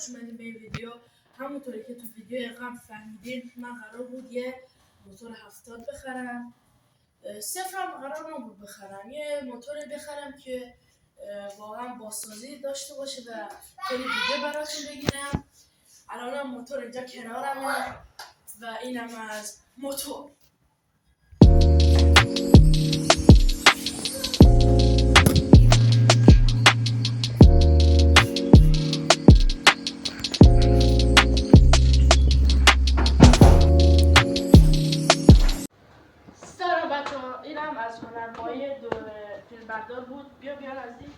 خوش اومدید به این ویدیو. همونطوری که تو ویدیو قبل فهمیدین من قرار بود یه موتور 70 بخرم. صفرم قرار نبود بخرم، یه موتور بخرم که واقعا بازسازی داشته باشه و خیلی ویدیو براتون بگیرم. الان موتور اینجا کنارمه و اینم از موتور. اینم از هنرمایی فیلمبردار بود. بیا نزدیک.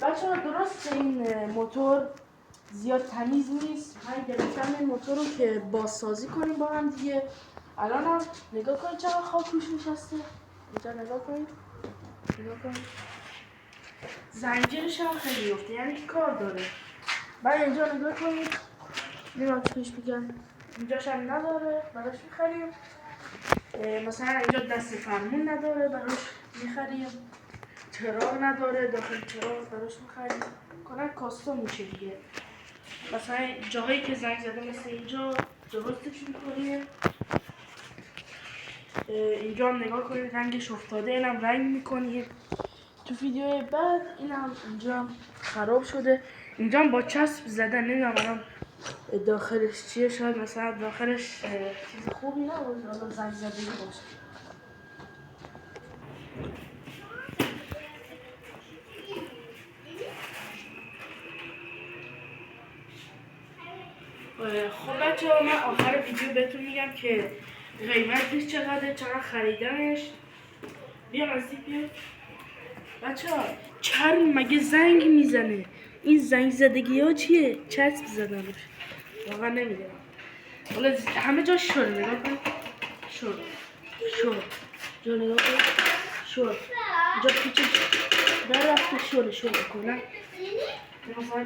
بچه‌ها درست این موتور زیاد تمیز نیست. من گرفتم این موتور رو که بازسازی کنیم با هم دیگه. الان هم نگاه کنید چقدر خاک روش نشسته. اینجا نگاه کنید. زنجیرش هم خیلی افته، یعنی که کار داره. بعد اینجا نگاه کنید. نمیدونم چیش بگم. اینجاش هم نداره، براش می‌خریم. مثلا اینجا دست فرمون نداره، براش می‌خریم. چراغ نداره، داخل چراغ براش می‌خریم. کلا کاستوم میشه دیگه. مثلا جاهایی که زنگ زده مثل اینجا درستش می‌کنیم. اینجا هم نگاه کنید رنگش افتاده، اینم رنگ می‌کنیم. تو ویدیو بعد اینم اینجا خراب شده. اینجا هم با چسب زدن، نمیدونم الان داخلش چیه، شاید مثلا داخلش چیز خوبی نباشه، حالا زنگ زدگی باشه. خب بچه‌ها من آخر ویدیو بهتون میگم که قیمتش چقدر خریدمش. بیا نزدیک بیا. بچه‌ها چرم مگه زنگ میزنه؟ این زنگ زدگی ها چیه؟ چسب زدن روش. واقعا نمیدونم. حالا همه جا شور نگاه کن. شور جا نگاه کن. شور جا پیچه در رفته شور کنن. مثلا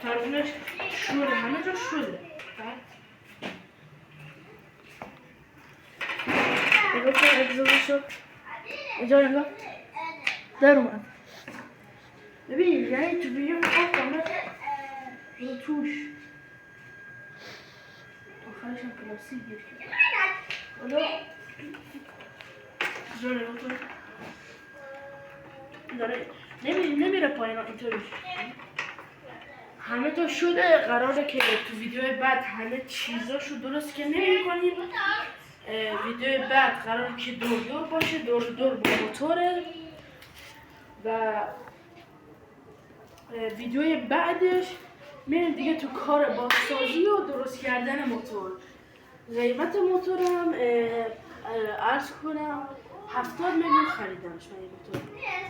فرمونش شوره، همه جا شوره. نگاه کن اگزوزشو. اینجا نگاه در اومد. ببین یعنی تو ویدیو میخواد کامل توش آخرش هم پلاستیک گیر کرد. حالا اینجا نگاه کن داره نمیره پایین. اینطوری همه تا شده. قراره که تو ویدیو بعد همه چیزاشو درست که نمی‌کنیم. ویدیو بعد قراره که دور باشه، دور با موتوره. و ویدیوی بعدش میریم دیگه تو کار بازسازی و درست کردن موتور. قیمت موتورم عرض کنم 70 میلیون خریدمش من این موتور.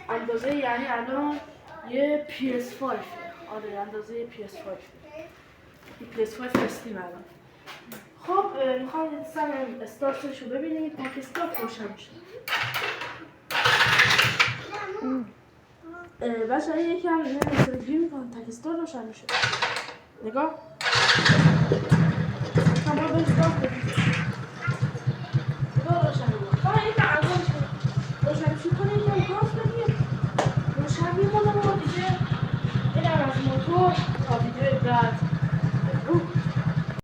اندازه یعنی الان یه PS5. آره اندازه PS5. این PS5 هستیم الان. خب میخوام سم استارتش رو ببینید. تک استارت روشن میشه. بچه یکم نمیتونه میکنم تک استارت روشن میشه. نگاه تمام به استارت